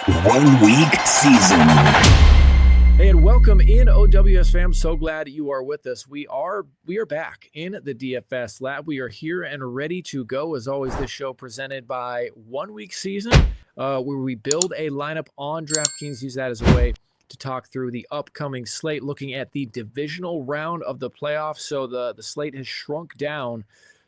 1 week season. Hey, and welcome in, OWS fam. So glad you are with us. We are back in the DFS lab. We are here and ready to go. As always, this show presented by 1 week season, where we build a lineup on DraftKings. Use that as a way to talk through the upcoming slate, looking at the divisional round of the playoffs. So the slate has shrunk down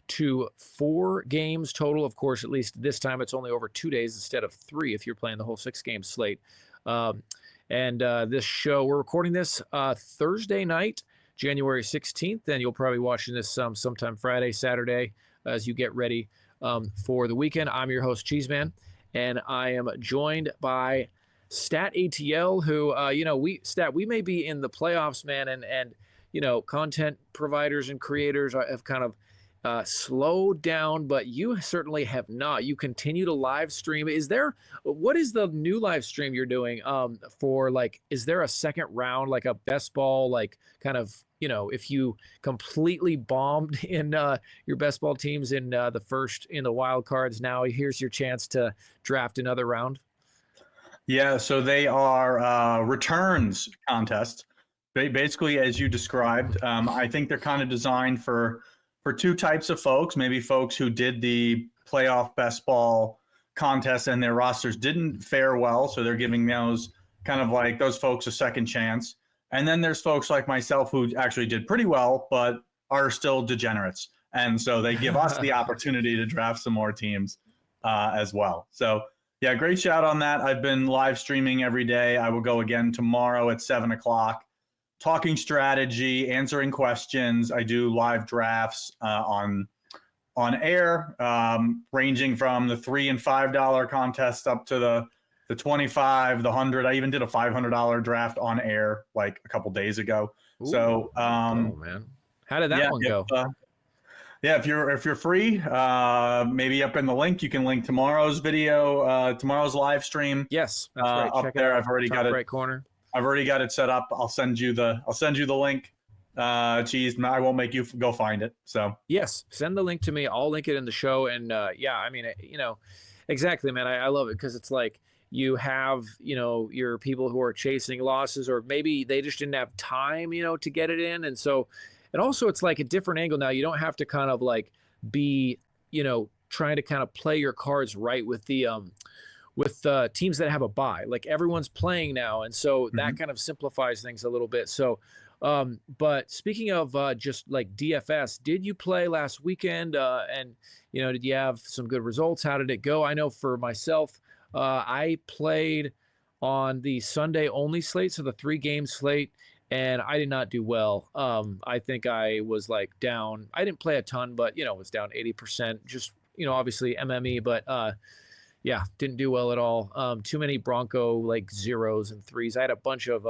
to 4 games total. Of course, at least this time it's only over 2 days instead of 3 if you're playing the whole 6-game slate. This show, we're recording this Thursday night, January 16th, and you'll probably be watching this sometime Friday, Saturday, as you get ready for the weekend. I'm your host, Cheeseman, and I am joined by StatATL, who, we may be in the playoffs, man, and content providers and creators have kind of slowed down, but you certainly have not. You continue to live stream. What is the new live stream you're doing for, like, is there a second round, like a best ball, like kind of, if you completely bombed in your best ball teams in the wild cards, now here's your chance to draft another round? Yeah, so they are returns contests. Basically, as you described, I think they're kind of designed for 2 types of folks, maybe folks who did the playoff best ball contest and their rosters didn't fare well, so they're giving those folks a second chance. And then there's folks like myself who actually did pretty well, but are still degenerates. And so they give us the opportunity to draft some more teams as well. So yeah, great shout on that. I've been live streaming every day. I will go again tomorrow at 7 o'clock. Talking strategy, answering questions. I do live drafts on air, ranging from the $3 and $5 contest up to the $25, the $100. I even did a $500 draft on air like a couple days ago. Ooh, so, man, how did that one go? If you're free, maybe up in the link, you can link tomorrow's video, tomorrow's live stream. Yes, that's right. Up there. I've already got it. Right corner. I've already got it set up. I'll send you the link. Cheese. I won't make you go find it. So yes, send the link to me. I'll link it in the show. And exactly, man. I love it because it's like you have your people who are chasing losses, or maybe they just didn't have time to get it in, and also it's like a different angle now. You don't have to kind of like be trying to kind of play your cards right with the teams that have a bye. Like everyone's playing now, and so that kind of simplifies things a little bit. So, but speaking of just like DFS, did you play last weekend? And did you have some good results? How did it go? I know for myself, I played on the Sunday only slate, so the 3-game slate, and I did not do well. I think I was like down. I didn't play a ton, but it was down 80%. Just obviously MME, but yeah, didn't do well at all. Too many Bronco like 0s and 3s. I had a bunch of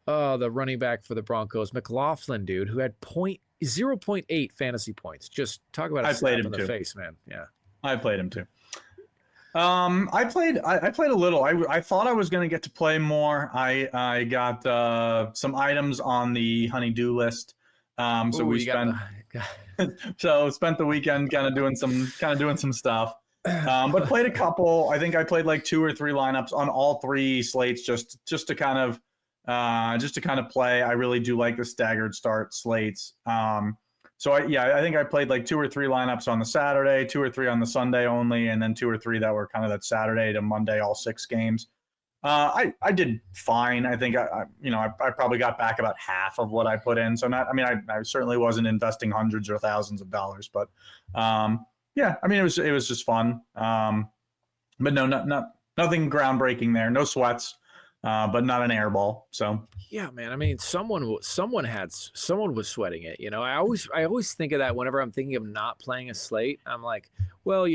the running back for the Broncos, McLaurin, dude, who had 0.8 fantasy points. Just talk about a slap in the face, man. Yeah, I played him too. I played a little. I thought I was going to get to play more. I got some items on the honey-do list. So we spent the weekend kind of doing some stuff. But played a couple. I think I played like 2 or 3 lineups on all 3 slates just to kind of play. I really do like the staggered start slates. So I think I played like 2 or 3 lineups on the Saturday, 2 or 3 on the Sunday only, and then 2 or 3 that were kind of that Saturday to Monday, all 6 games. I did fine. I think I probably got back about half of what I put in. So I certainly wasn't investing hundreds or thousands of dollars, but yeah, it was just fun. But no, nothing groundbreaking there. No sweats, but not an air ball. So yeah, man. Someone was sweating it. I always think of that whenever I'm thinking of not playing a slate. I'm like, well,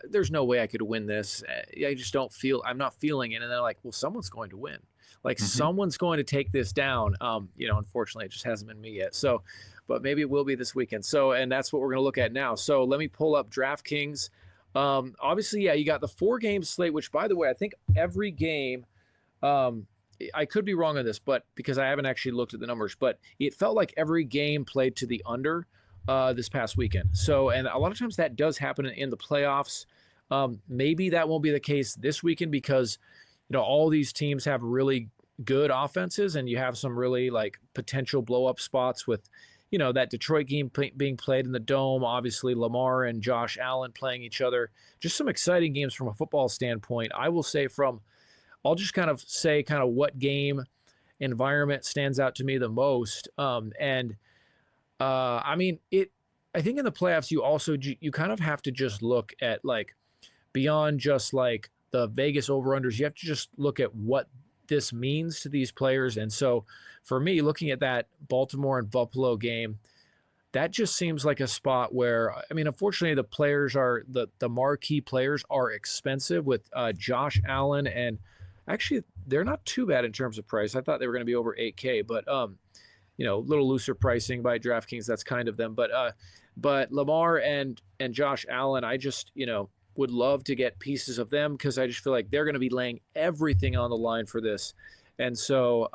there's no way I could win this. I just I'm not feeling it. And they're like, well, someone's going to win. Like someone's going to take this down. Unfortunately, it just hasn't been me yet. So, but maybe it will be this weekend. So, and that's what we're going to look at now. So let me pull up DraftKings. Obviously, yeah, you got the 4-game slate, which, by the way, I think every game, I could be wrong on this, but because I haven't actually looked at the numbers, but it felt like every game played to the under this past weekend. So, and a lot of times that does happen in the playoffs. Maybe that won't be the case this weekend because, all these teams have really good offenses and you have some really like potential blow up spots with, that Detroit game being played in the Dome, obviously Lamar and Josh Allen playing each other, just some exciting games from a football standpoint. I will say I'll just kind of say what game environment stands out to me the most. I mean, I think in the playoffs, you kind of have to just look at like beyond just like the Vegas over-unders, you have to just look at what this means to these players. And so for me, looking at that Baltimore and Buffalo game, that just seems like a spot where, I mean, unfortunately, the players are the marquee players are expensive with Josh Allen, and actually they're not too bad in terms of price. I thought they were going to be over 8K, but a little looser pricing by DraftKings. That's kind of them. But Lamar and Josh Allen, I just would love to get pieces of them because I just feel like they're going to be laying everything on the line for this, and so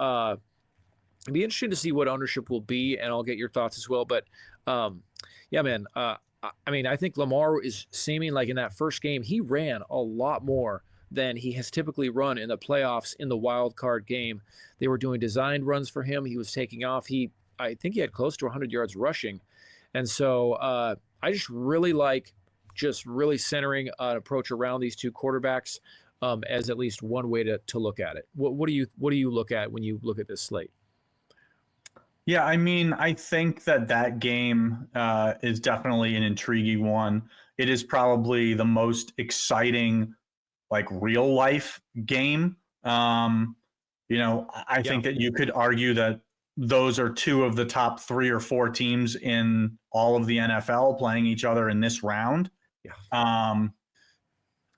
it'd be interesting to see what ownership will be, and I'll get your thoughts as well. But yeah, man, I mean, I think Lamar is seeming like in that first game he ran a lot more than he has typically run in the playoffs in the wild card game. They were doing designed runs for him. He was taking off. I think he had close to 100 yards rushing. And so I just really like really centering an approach around these two quarterbacks as at least one way to look at it. What do you look at when you look at this slate? Yeah, I mean, I think that game is definitely an intriguing one. It is probably the most exciting, like real life game. I think that you could argue that those are two of the top 3 or 4 teams in all of the NFL playing each other in this round. Yeah.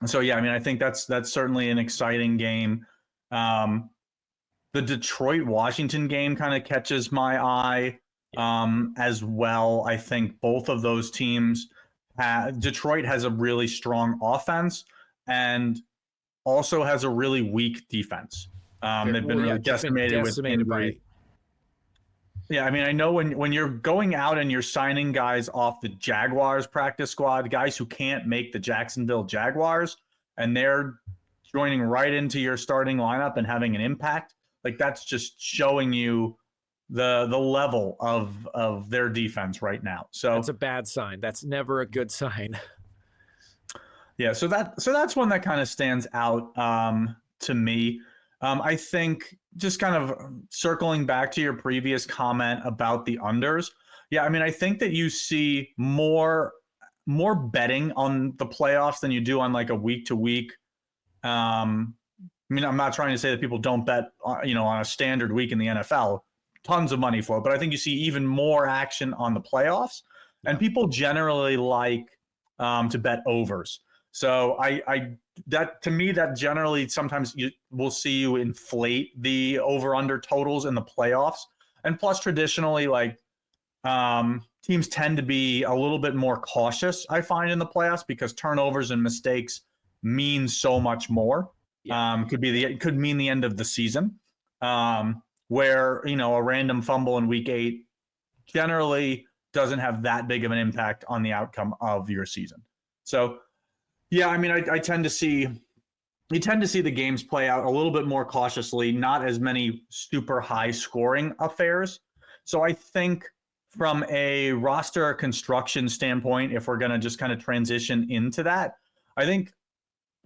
So yeah, I mean, I think that's certainly an exciting game. The Detroit-Washington game kind of catches my eye as well. I think both of those teams, Detroit has a really strong offense and also has a really weak defense. They've been really decimated with injury. Yeah, I mean, I know when you're going out and you're signing guys off the Jaguars practice squad, guys who can't make the Jacksonville Jaguars, and they're joining right into your starting lineup and having an impact, like that's just showing you the level of their defense right now. So that's a bad sign. That's never a good sign. Yeah, so that's one that kind of stands out to me. I think just kind of circling back to your previous comment about the unders. Yeah, I mean, I think that you see more betting on the playoffs than you do on like a week to week. I mean, I'm not trying to say that people don't bet, on a standard week in the NFL, tons of money for it, but I think you see even more action on the playoffs, and people generally like to bet overs. So that to me, that generally sometimes we'll see you inflate the over-under totals in the playoffs. And plus traditionally, like teams tend to be a little bit more cautious, I find, in the playoffs because turnovers and mistakes mean so much more. Could mean the end of the season, where, a random fumble in week 8 generally doesn't have that big of an impact on the outcome of your season. So, yeah, I mean, I tend to see the games play out a little bit more cautiously, not as many super high scoring affairs. So I think from a roster construction standpoint, if we're going to just kind of transition into that, I think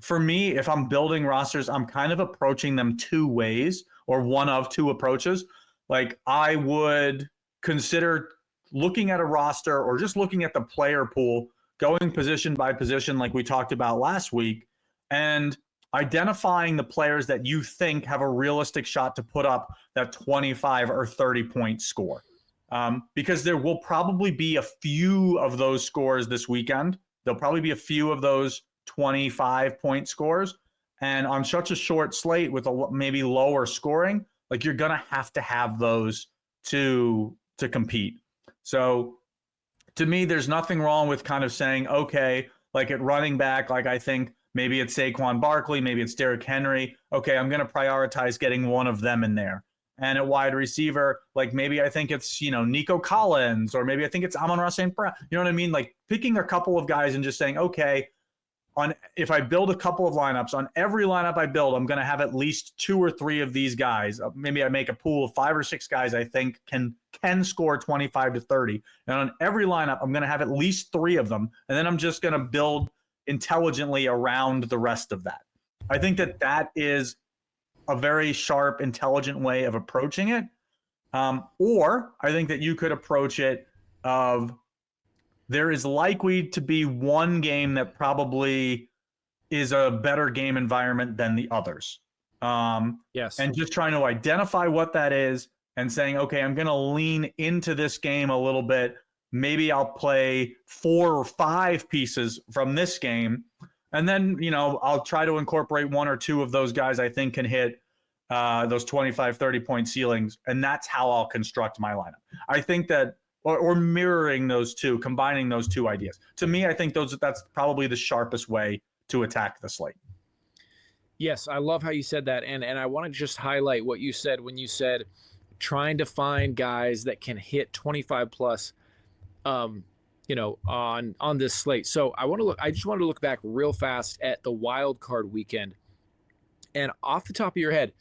for me, if I'm building rosters, I'm kind of approaching them 2 ways, or one of 2 approaches. Like I would consider looking at a roster or just looking at the player pool, going position by position like we talked about last week, and identifying the players that you think have a realistic shot to put up that 25 or 30 point score. Because there will probably be a few of those scores this weekend. There'll probably be a few of those 25-point scores. And on such a short slate with maybe lower scoring, like you're going to have those to compete. So to me, there's nothing wrong with kind of saying, okay, like at running back, like I think maybe it's Saquon Barkley, maybe it's Derrick Henry. Okay, I'm going to prioritize getting one of them in there. And at wide receiver, like maybe I think it's, Nico Collins, or maybe I think it's Amon-Ra St. Brown. You know what I mean? Like picking a couple of guys and just saying, okay, if I build a couple of lineups, on every lineup I build, I'm going to have at least 2 or 3 of these guys. Maybe I make a pool of 5 or 6 guys I think can score 25 to 30. And on every lineup, I'm going to have at least 3 of them. And then I'm just going to build intelligently around the rest of that. I think that is a very sharp, intelligent way of approaching it. Or I think that you could approach it of there is likely to be one game that probably is a better game environment than the others. Yes. And just trying to identify what that is and saying, okay, I'm going to lean into this game a little bit. Maybe I'll play 4 or 5 pieces from this game. And then, I'll try to incorporate 1 or 2 of those guys I think can hit those 25, 30-point ceilings. And that's how I'll construct my lineup. I think that, or mirroring those two, combining those two ideas. To me, I think that's probably the sharpest way to attack the slate. Yes, I love how you said that. And I want to just highlight what you said when you said trying to find guys that can hit 25 plus on this slate. So I just wanted to look back real fast at the wild card weekend. And off the top of your head,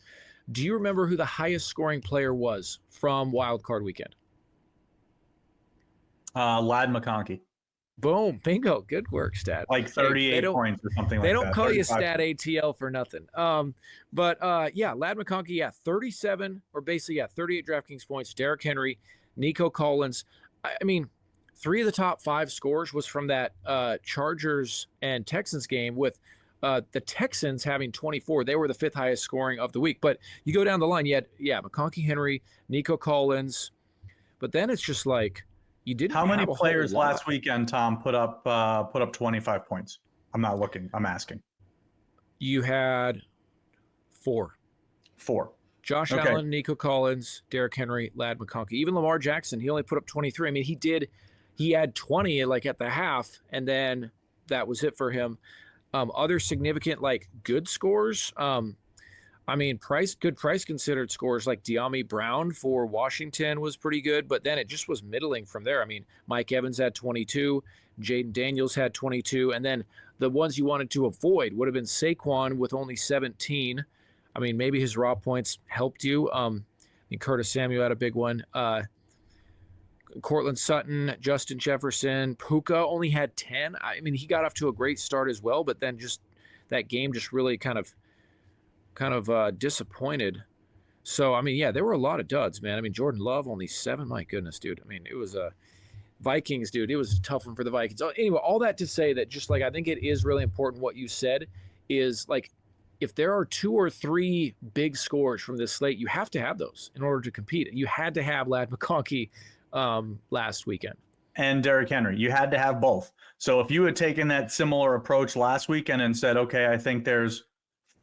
do you remember who the highest scoring player was from wild card weekend? Lad McConkey. Boom. Bingo. Good work, Stat. Like 38 points or something like that. They don't call you 35. StatATL for nothing. Lad McConkey, 37 or basically 38 DraftKings points. Derrick Henry, Nico Collins. I mean, 3 of the top 5 scores was from that Chargers and Texans game with the Texans having 24. They were the 5th highest scoring of the week. But you go down the line, McConkey, Henry, Nico Collins. But then it's just like, you didn't. How many players last weekend, Tom, put up 25 points? I'm not looking. I'm asking. You had 4. 4. Josh Allen, Nico Collins, Derrick Henry, Lad McConkey. Even Lamar Jackson, he only put up 23. I mean, he had 20 like at the half, and then that was it for him. Other significant good scores. Good price considered scores like De'Ami Brown for Washington was pretty good, but then it just was middling from there. I mean, Mike Evans had 22, Jaden Daniels had 22, and then the ones you wanted to avoid would have been Saquon with only 17. I mean, maybe his raw points helped you. Curtis Samuel had a big one. Cortland Sutton, Justin Jefferson, Puka only had 10. I mean, he got off to a great start as well, but then just that game just really kind of disappointed. So, I mean, there were a lot of duds, man. I mean, Jordan Love, only 7. My goodness, dude. I mean, it was Vikings, dude. It was a tough one for the Vikings. Anyway, all that to say that just I think it is really important what you said is if there are 2 or 3 big scores from this slate, you have to have those in order to compete. You had to have Lad McConkey last weekend. And Derrick Henry. You had to have both. So if you had taken that similar approach last weekend and said, okay, I think there's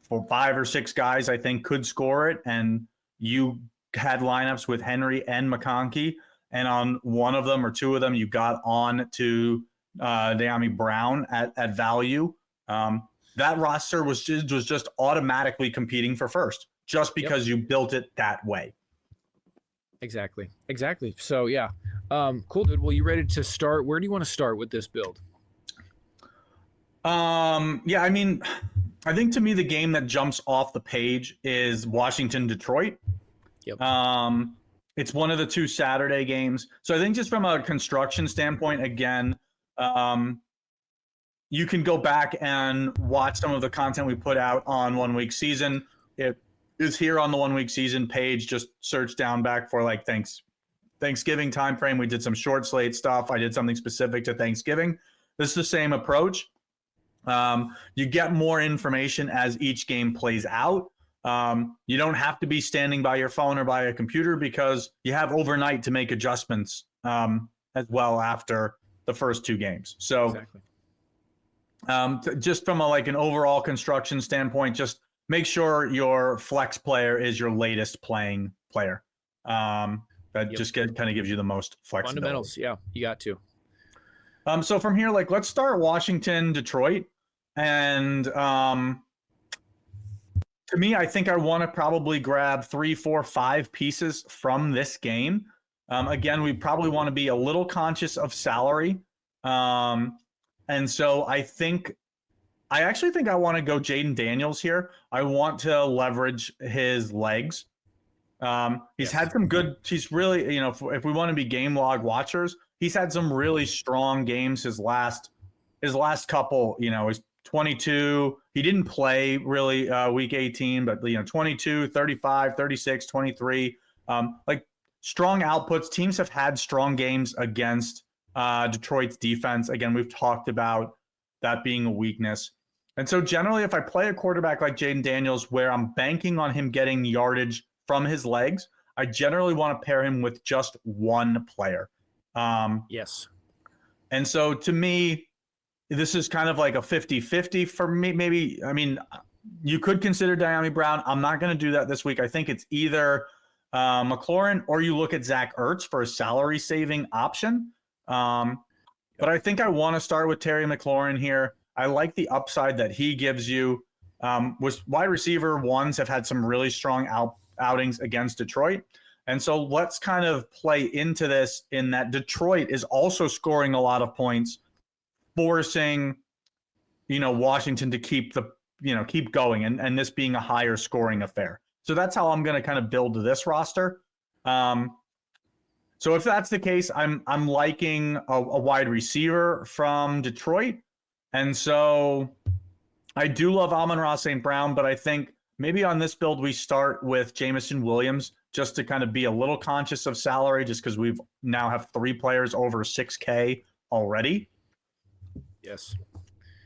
5 or 6 guys I think could score it, and you had lineups with Henry and McConkey, and on one of them or 2 of them you got on to De'Ami Brown at value, that roster was just automatically competing for first just because you built it that way. Exactly. So cool, dude. Well, you ready to start? Where do you want to start with this build? I mean, I think to me the game that jumps off the page is Washington-Detroit. Yep. It's one of the 2 Saturday games. So I think just from a construction standpoint, again, you can go back and watch some of the content we put out on 1 Week Season. It is here on the 1 Week Season page. Just search down back for Thanksgiving time frame. We did some short slate stuff. I did something specific to Thanksgiving. This is the same approach. You get more information as each game plays out. You don't have to be standing by your phone or by a computer because you have overnight to make adjustments as well after the first 2 games. So exactly. Just from an overall construction standpoint, just make sure your flex player is your latest playing player. Just kind of gives you the most flexibility. Fundamentals, you got to. So from here, let's start Washington, Detroit. And to me, I think I want to probably grab 3, 4, 5 pieces from this game. Again, we probably want to be a little conscious of salary. And so I think I actually think I want to go Jaden Daniels here. I want to leverage his legs. He's had some good. He's really, if we want to be game log watchers, he's had some really strong games. His last couple, he's 22. He didn't play really week 18, but 22, 35, 36, 23. Like strong outputs. Teams have had strong games against Detroit's defense. Again, we've talked about that being a weakness. And so generally, if I play a quarterback like Jaden Daniels, where I'm banking on him getting yardage from his legs, I generally want to pair him with just one player. Yes. And so to me, this is kind of like a 50-50 for me. Maybe, you could consider Dyami Brown. I'm not going to do that this week. I think it's either McLaurin or you look at Zach Ertz for a salary saving option. But I think I want to start with Terry McLaurin here. I like the upside that he gives you. Was wide receiver ones have had some really strong outings against Detroit. And so let's kind of play into this in that Detroit is also scoring a lot of points, forcing, Washington to keep going and this being a higher scoring affair. So that's how I'm going to kind of build this roster. So if that's the case, I'm liking a wide receiver from Detroit. And so I do love Amon-Ra St. Brown, but I think maybe on this build we start with Jameson Williams just to kind of be a little conscious of salary, just because we've now have 3 players over 6K already. Yes.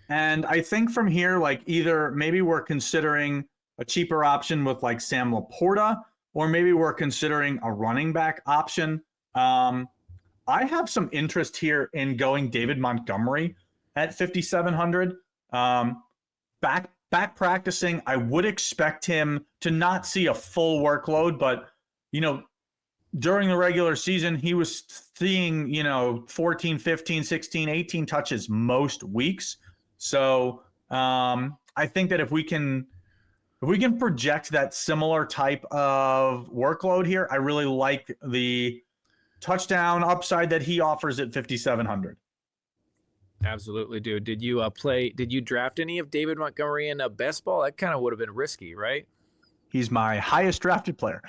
And I think from here, like either maybe we're considering a cheaper option with like Sam Laporta, or maybe we're considering a running back option. I have some interest here in going David Montgomery at 5,700. Back practicing, I would expect him to not see a full workload, but during the regular season, he was seeing 14, 15, 16, 18 touches most weeks. So I think that if we can project that similar type of workload here, I really like the touchdown upside that he offers at 5,700. Absolutely, dude. Did you draft any of David Montgomery in a best ball? That kind of would have been risky, right? He's my highest drafted player.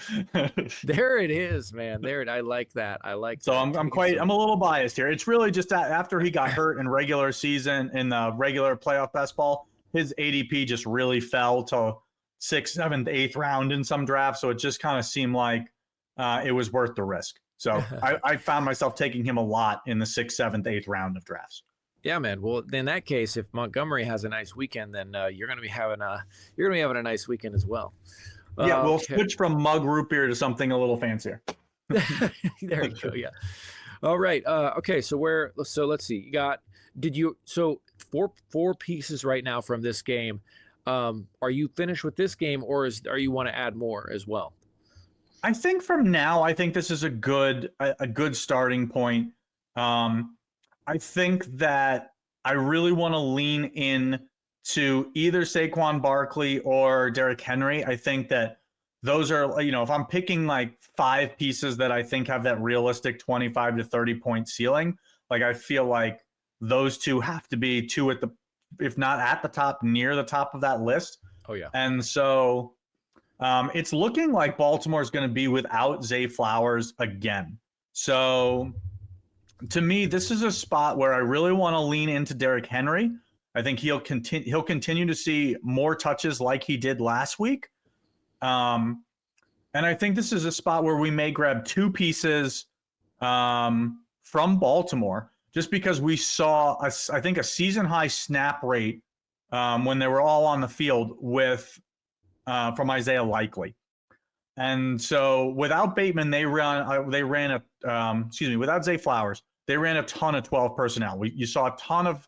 There it is, man. I like that. So I'm a little biased here. It's really just that after he got hurt in regular season in the regular playoff best ball, his ADP just really fell to 6th, 7th, 8th round in some drafts. So it just kind of seemed like it was worth the risk. So I found myself taking him a lot in the 6th, 7th, 8th round of drafts. Yeah, man. Well, in that case, if Montgomery has a nice weekend, then you're going to be having a nice weekend as well. Yeah, we'll switch from mug root beer to something a little fancier. There you go. Yeah. All right. Okay. So let's see. So four pieces right now from this game. Are you finished with this game, or are you want to add more as well? I think from now, this is a good starting point. I think that I really want to lean in to either Saquon Barkley or Derrick Henry. I think that those are, if I'm picking like 5 pieces that I think have that realistic 25 to 30 point ceiling, like I feel like those 2 have to be 2 at the, if not at the top, near the top of that list. Oh yeah. And so it's looking like Baltimore is going to be without Zay Flowers again. So to me, this is a spot where I really want to lean into Derrick Henry. I think he'll continue to see more touches like he did last week. And I think this is a spot where we may grab 2 pieces from Baltimore, just because we saw, a season high snap rate when they were all on the field with from Isaiah Likely. And so without Bateman, without Zay Flowers, they ran a ton of 12 personnel. You saw a ton of,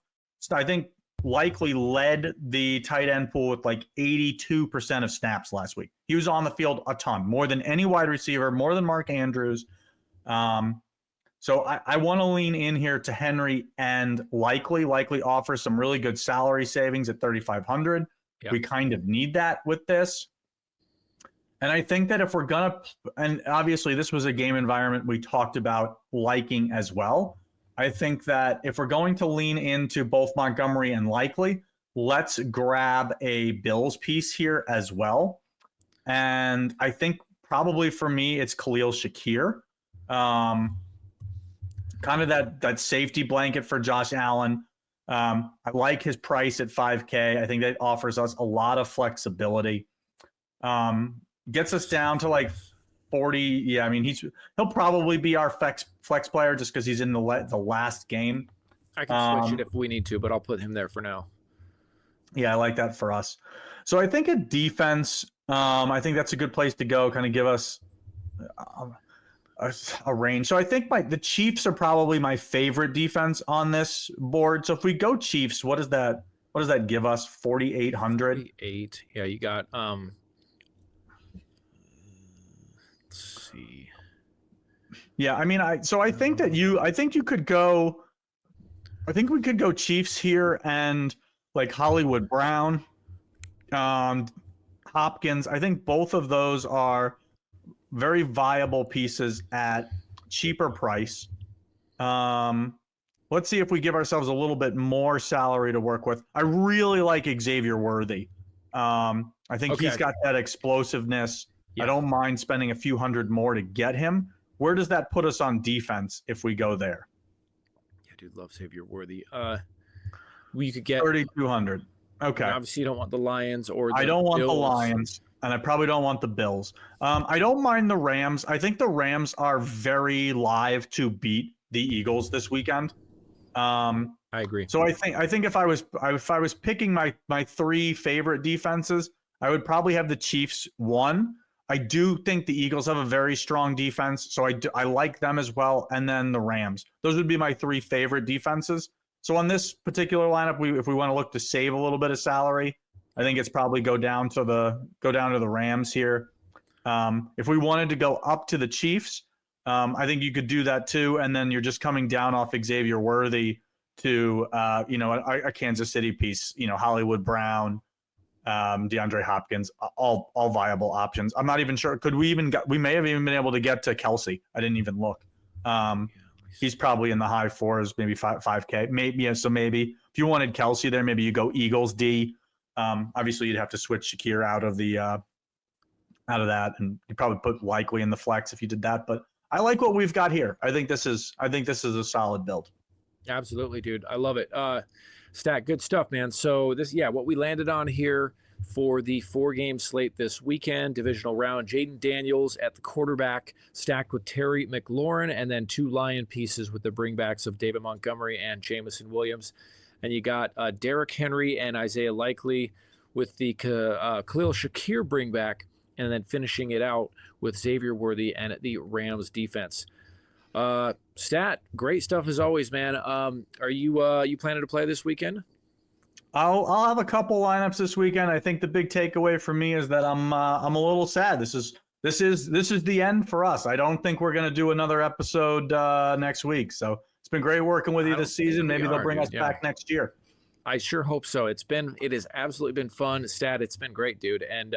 I think Likely led the tight end pool with like 82% of snaps last week. He was on the field a ton, more than any wide receiver, more than Mark Andrews. So I want to lean in here to Henry and Likely. Likely offers some really good salary savings at 3,500. Yep. We kind of need that with this. And I think that if we're going to, and obviously this was a game environment we talked about liking as well. I think that if we're going to lean into both Montgomery and Likely, let's grab a Bills piece here as well. And I think probably for me, it's Khalil Shakir. Kind of that safety blanket for Josh Allen. I like his price at $5K. I think that offers us a lot of flexibility. Gets us down to like 40. Yeah, I mean, he'll probably be our flex player just because he's in the last game. I can switch it if we need to, but I'll put him there for now. Yeah, I like that for us. So I think at defense, I think that's a good place to go, kind of give us a range. So I think the Chiefs are probably my favorite defense on this board. So if we go Chiefs, what does that give us? 4,800? 48. Yeah, you got let's see. Yeah, I mean, I think you could go. I think we could go Chiefs here and like Hollywood Brown, Hopkins. I think both of those are very viable pieces at cheaper price. Let's see if we give ourselves a little bit more salary to work with. I really like Xavier Worthy. I think he's got that explosiveness. Yeah. I don't mind spending a few hundred more to get him. Where does that put us on defense if we go there? Dude, love Xavier Worthy. You could get 3,200. Okay. Obviously, you don't want the Lions or the I don't want Bills. the Lions, and I probably don't want the Bills. I don't mind the Rams. I think the Rams are very live to beat the Eagles this weekend. I agree. So I think if I was picking my three favorite defenses, I would probably have the Chiefs 1. I do think the Eagles have a very strong defense, so I like them as well, and then the Rams. Those would be my three favorite defenses. So on this particular lineup, if we want to look to save a little bit of salary, I think it's probably go down to the Rams here. If we wanted to go up to the Chiefs, I think you could do that too, and then you're just coming down off Xavier Worthy to a Kansas City piece. Hollywood Brown, DeAndre Hopkins, all viable options. I'm not even sure. We may have even been able to get to Kelsey. I didn't even look. He's probably in the high 4s, maybe 5K. Maybe, yeah, so maybe if you wanted Kelsey there, maybe you go Eagles D. Obviously you'd have to switch Shakir out of that, and you probably put Likely in the flex if you did that. But I like what we've got here. I think this is a solid build. Absolutely, dude. I love it. Stat, good stuff, man. So what we landed on here for the 4-game slate this weekend, divisional round, Jaden Daniels at the quarterback, stacked with Terry McLaurin, and then 2 Lion pieces with the bringbacks of David Montgomery and Jameson Williams. And you got Derrick Henry and Isaiah Likely with the Khalil Shakir bringback, and then finishing it out with Xavier Worthy and the Rams defense. Stat, great stuff as always, man. Are you planning to play this weekend? I'll have a couple lineups this weekend. I think the big takeaway for me is that I'm a little sad. This is the end for us. I don't think we're gonna do another episode next week. So it's been great working with you this season. Maybe they'll bring us back next year. I sure hope so. It has absolutely been fun. Stat, it's been great, dude. And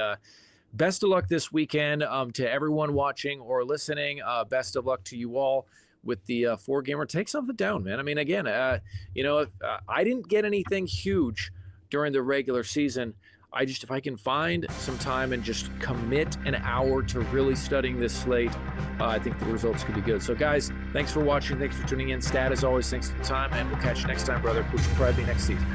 best of luck this weekend to everyone watching or listening. Best of luck to you all with the 4-gamer. Take something down, man. I mean, again, I didn't get anything huge during the regular season. If I can find some time and just commit an hour to really studying this slate, I think the results could be good. So, guys, thanks for watching. Thanks for tuning in. Stat, as always, thanks for the time, and we'll catch you next time, brother, which will probably be next season.